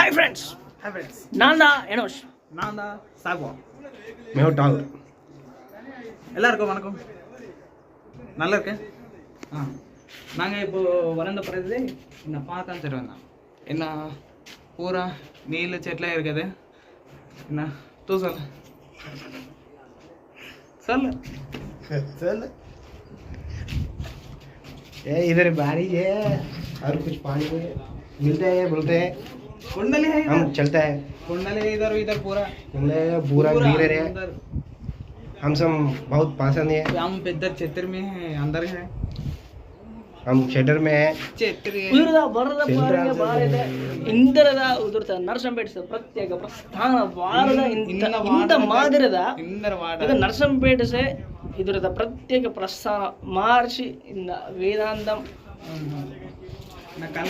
हाय friends नांदा एनोश नांदा सागवा मैं हूँ टाल எல்லாருக்கும் வணக்கம் நல்லா இருக்கேன் நாங்கள் இப்போது வளர்ந்த பிறகு இந்த பார்க்க சரி வந்தோம் என்ன பூரா நீல செட்டில் இருக்குது என்ன तू चल चल चल ये इधर बारिश है और कुछ पानी मिलता है बोलते हैं कुंडली है हम चलता है कुंडली है इधर इधर पूरा पूरा गिरे रहे हम सब बहुत पसंद है हम इधर क्षेत्र में है अंदर है हम शेटर में है ಉದುರದ ಬರದ ಬಾರಿಗೆ ಬಾರಿದೆ ಇಂದರದ ಉದುರ್ತ ನರಸಂಪೇಟೆ ಪ್ರತ್ಯೇಕ ಪ್ರಸ್ಥಾನ ವಾರದ ಇಂತ ಮಾದಿರದ ಇದು ನರಸಂಪೇಟೆ से ಇದರದ ಪ್ರತ್ಯೇಕ ಪ್ರಸ್ಥಾನ ಮಾರ್ಚ್ ಇಂದ ವೇದಾಂತಂ ना कल